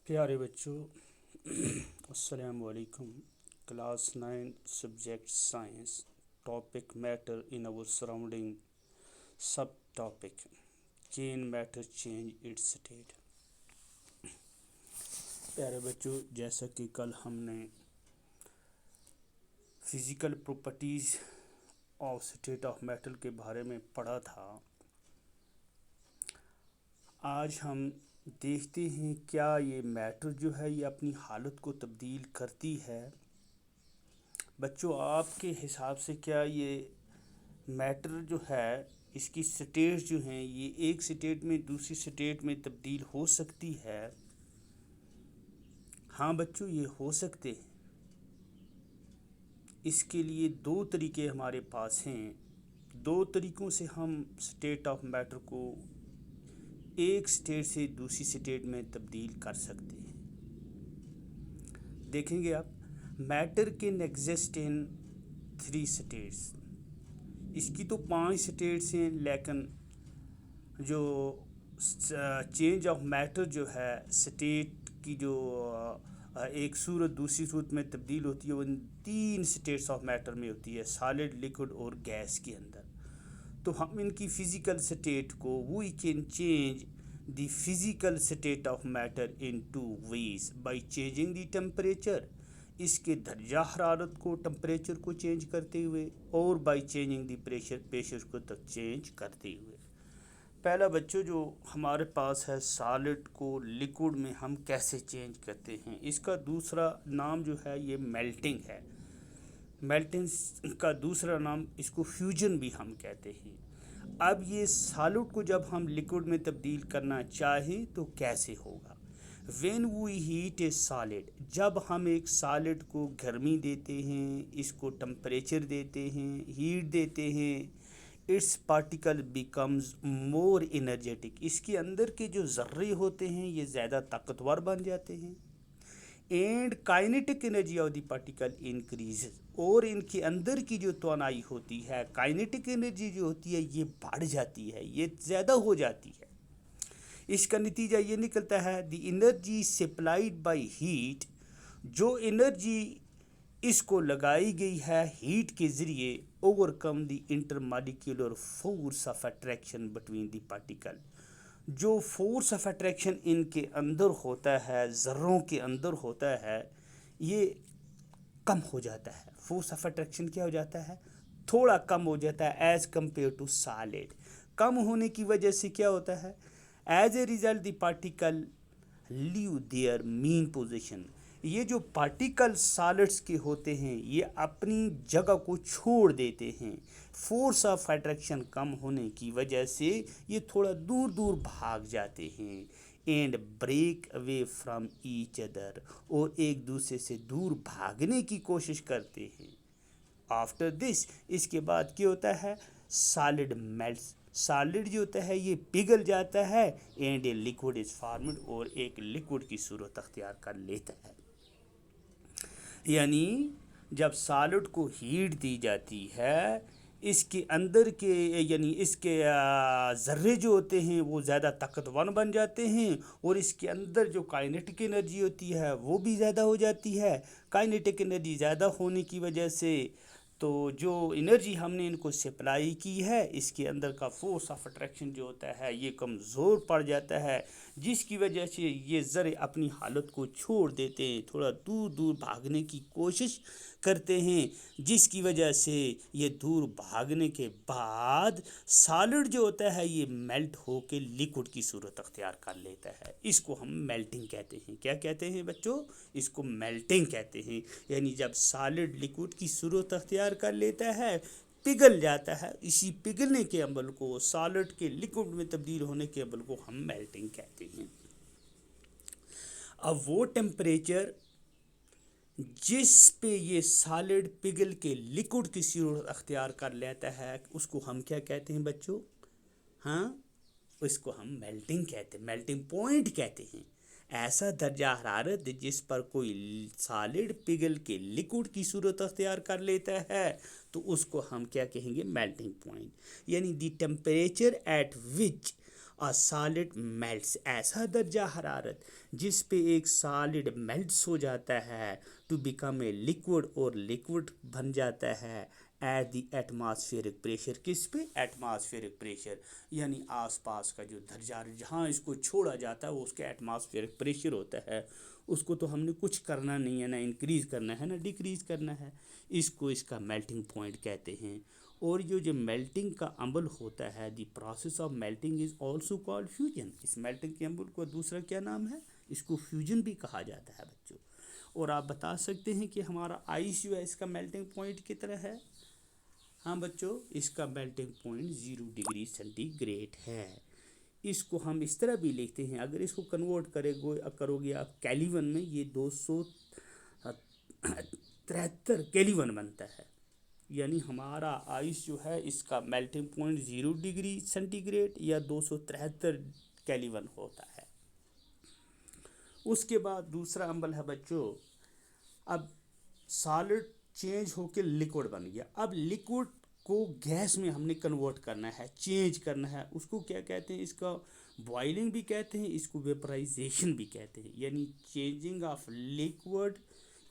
پیارے بچوں السلام علیکم. Class 9 subject science. Topic matter in our surrounding. Subtopic can matter change its state. پیارے بچوں، جیسا کہ کل ہم نے physical properties of state of matter کے بارے میں پڑھا تھا، آج ہم دیکھتے ہیں کیا یہ میٹر جو ہے یہ اپنی حالت کو تبدیل کرتی ہے. بچوں، آپ کے حساب سے کیا یہ میٹر جو ہے اس کی سٹیٹ جو ہیں یہ ایک سٹیٹ میں دوسری سٹیٹ میں تبدیل ہو سکتی ہے؟ ہاں بچوں، یہ ہو سکتے ہیں. اس کے لیے دو طریقے ہمارے پاس ہیں. دو طریقوں سے ہم اسٹیٹ آف میٹر کو ایک سٹیٹ سے دوسری سٹیٹ میں تبدیل کر سکتے ہیں. دیکھیں گے آپ، matter can exist in 3 states. اس کی تو 5 سٹیٹس ہیں، لیکن جو چینج آف میٹر جو ہے سٹیٹ کی جو ایک صورت دوسری صورت میں تبدیل ہوتی ہے وہ ان 3 سٹیٹس آف میٹر میں ہوتی ہے، سالڈ، لیکوڈ اور گیس کے اندر. تو ہم ان کی فزیکل سٹیٹ کو we can change the physical state of matter in 2 ways. By changing the temperature, اس کے درجہ حرارت کو ٹمپریچر کو چینج کرتے ہوئے، اور بائی چینجنگ دی پریشر کو چینج کرتے ہوئے. پہلا بچوں جو ہمارے پاس ہے سالڈ کو لیکوڈ میں ہم کیسے چینج کرتے ہیں، اس کا دوسرا نام جو ہے یہ میلٹنگ ہے. میلٹنگ کا دوسرا نام اس کو فیوجن بھی ہم کہتے ہیں. اب یہ سالڈ کو جب ہم لیکوڈ میں تبدیل کرنا چاہیں تو کیسے ہوگا؟ When we heat a solid, جب ہم ایک سالڈ کو گرمی دیتے ہیں، اس کو ٹمپریچر دیتے ہیں، ہیٹ دیتے ہیں، its particle becomes more energetic. اس کے اندر کے جو ذرے ہوتے ہیں یہ زیادہ طاقتور بن جاتے ہیں. And kinetic energy of the particle increases, اور ان کے اندر کی جو توانائی ہوتی ہے، کائنیٹک انرجی جو ہوتی ہے یہ بڑھ جاتی ہے، یہ زیادہ ہو جاتی ہے. اس کا نتیجہ یہ نکلتا ہے the energy supplied by heat, جو انرجی اس کو لگائی گئی ہے ہیٹ کے ذریعے، overcome the intermolecular force of attraction between the particle. جو فورس آف اٹریکشن ان کے اندر ہوتا ہے، ذروں کے اندر ہوتا ہے، یہ کم ہو جاتا ہے. فورس آف اٹریکشن کیا ہو جاتا ہے؟ تھوڑا کم ہو جاتا ہے ایز کمپیئر ٹو سالڈ. کم ہونے کی وجہ سے کیا ہوتا ہے؟ As a result the particle leave their mean position. یہ جو پارٹیکل سالڈس کے ہوتے ہیں یہ اپنی جگہ کو چھوڑ دیتے ہیں. فورس آف اٹریکشن کم ہونے کی وجہ سے یہ تھوڑا دور دور بھاگ جاتے ہیں. And break away from each other, اور ایک دوسرے سے دور بھاگنے کی کوشش کرتے ہیں. آفٹر دس، اس کے بعد کیا ہوتا ہے؟ سالڈ میلٹس. سالڈ جو ہوتا ہے یہ پگھل جاتا ہے، and a liquid is formed, اور ایک لیکوڈ کی صورت اختیار کر لیتا ہے. یعنی جب سالڈ کو ہیٹ دی جاتی ہے، اس کے اندر کے یعنی اس کے ذرے جو ہوتے ہیں وہ زیادہ طاقتور بن جاتے ہیں، اور اس کے اندر جو کائنیٹک انرجی ہوتی ہے وہ بھی زیادہ ہو جاتی ہے. کائنیٹک انرجی زیادہ ہونے کی وجہ سے تو جو انرجی ہم نے ان کو سپلائی کی ہے اس کے اندر کا فورس آف اٹریکشن جو ہوتا ہے یہ کمزور پڑ جاتا ہے، جس کی وجہ سے یہ ذرے اپنی حالت کو چھوڑ دیتے ہیں، تھوڑا دور دور بھاگنے کی کوشش کرتے ہیں، جس کی وجہ سے یہ دور بھاگنے کے بعد سالڈ جو ہوتا ہے یہ میلٹ ہو کے لیکوڈ کی صورت اختیار کر لیتا ہے. اس کو ہم میلٹنگ کہتے ہیں. کیا کہتے ہیں بچوں؟ اس کو میلٹنگ کہتے ہیں. یعنی جب سالڈ لیکوڈ کی صورت اختیار کر لیتا ہے، پگھل جاتا ہے، اسی پگھلنے کے عمل کو، سالڈ کے لیکوڈ میں تبدیل ہونے کے عمل کو ہم میلٹنگ کہتے ہیں. اب وہ ٹمپریچر جس پہ یہ سالڈ پگھل کے لیکوڈ کی صورت اختیار کر لیتا ہے اس کو ہم کیا کہتے ہیں بچوں؟ ہاں، اس کو ہم میلٹنگ کہتے ہیں، میلٹنگ پوائنٹ کہتے ہیں. ایسا درجہ حرارت جس پر کوئی سالڈ پگھل کے لیکوڈ کی صورت اختیار کر لیتا ہے تو اس کو ہم کیا کہیں گے؟ Melting point. یعنی دی ٹمپریچر ایٹ وچ سالڈ میلٹس، ایسا درجہ حرارت جس پہ ایک سالڈ میلٹس ہو جاتا ہے ٹو بیکم اے لیکوڈ، اور لیکوڈ بن جاتا ہے ایٹ دی ایٹماسفیئرک پریشر، کس پہ؟ ایٹماسفیئرک پریشر، یعنی آس پاس کا جو درجہ جہاں اس کو چھوڑا جاتا ہے وہ اس کا ایٹماسفیئرک پریشر ہوتا ہے، اس کو تو ہم نے کچھ کرنا نہیں ہے، نہ انکریز کرنا ہے نہ ڈیکریز کرنا ہے، اس کو اس کا میلٹنگ پوائنٹ کہتے ہیں۔ اور جو میلٹنگ کا عمل ہوتا ہے، the process of melting is also called fusion, اس میلٹنگ کے عمل کو دوسرا کیا نام ہے؟ اس کو فیوجن بھی کہا جاتا ہے بچوں۔ اور آپ بتا سکتے ہیں کہ ہمارا آئس جو ہے اس کا میلٹنگ پوائنٹ کی طرح ہے؟ ہاں بچوں، اس کا melting point 0 degree centigrade ہے۔ اس کو ہم اس طرح بھی لکھتے ہیں، اگر اس کو کنورٹ کرو گے آپ کیلیون میں، یہ 273 کیلیون بنتا ہے، یعنی ہمارا آئس جو ہے اس کا melting point 0 degree centigrade یا 273 کیلیون ہوتا ہے۔ اس کے بعد دوسرا عمل ہے بچوں، اب سالڈ چینج ہو کے لیکوڈ بن گیا، اب لیکوڈ کو گیس میں ہم نے کنورٹ کرنا ہے، چینج کرنا ہے، اس کو کیا کہتے ہیں؟ اس کا بوائلنگ بھی کہتے ہیں، اس کو ویپرائزیشن بھی کہتے ہیں، یعنی changing of liquid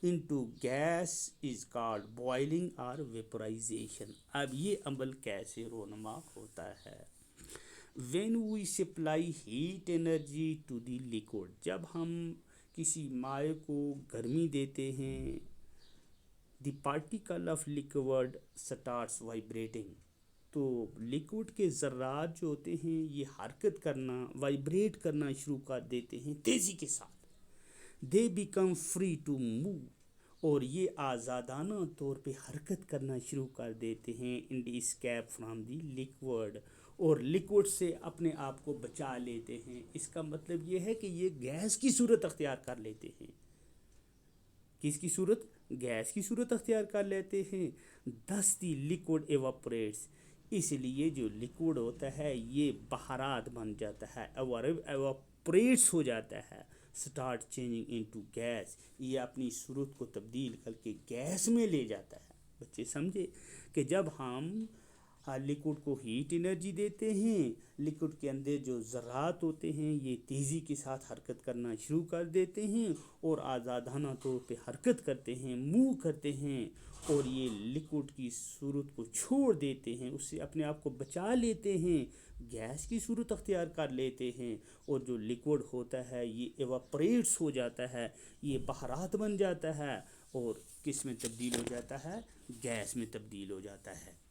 into gas is called boiling اور ویپرائزیشن۔ اب یہ عمل کیسے رونما ہوتا ہے؟ When we supply heat energy to the liquid, جب ہم کسی مائع کو گرمی دیتے ہیں، the particle of liquid starts vibrating, تو لیکوڈ کے ذرات جو ہوتے ہیں یہ حرکت کرنا، وائبریٹ کرنا شروع کر دیتے ہیں تیزی کے ساتھ، they become free to move, اور یہ آزادانہ طور پہ حرکت کرنا شروع کر دیتے ہیں، ان دی اسکیپ فرام دی لیکوڈ، اور لیکوڈ سے اپنے آپ کو بچا لیتے ہیں۔ اس کا مطلب یہ ہے کہ یہ گیس کی صورت اختیار کر لیتے ہیں۔ کس کی صورت؟ گیس کی صورت اختیار کر لیتے ہیں۔ thus the liquid evaporates، اس لیے جو لیکوڈ ہوتا ہے یہ بخارات بن جاتا ہے، ایواپریٹس ہو جاتا ہے، اسٹارٹ چینجنگ انٹو گیس، یہ اپنی صورت کو تبدیل کر کے گیس میں لے جاتا ہے۔ بچے سمجھے کہ جب ہم لیکوڈ کو ہیٹ انرجی دیتے ہیں، لیکوڈ کے اندر جو ذرات ہوتے ہیں یہ تیزی کے ساتھ حرکت کرنا شروع کر دیتے ہیں اور آزادانہ طور پہ حرکت کرتے ہیں، موو کرتے ہیں، اور یہ لیکوڈ کی صورت کو چھوڑ دیتے ہیں، اس سے اپنے آپ کو بچا لیتے ہیں، گیس کی صورت اختیار کر لیتے ہیں، اور جو لیکوڈ ہوتا ہے یہ ایواپریٹس ہو جاتا ہے، یہ بخارات بن جاتا ہے، اور کس میں تبدیل ہو جاتا ہے؟ گیس میں تبدیل ہو جاتا ہے۔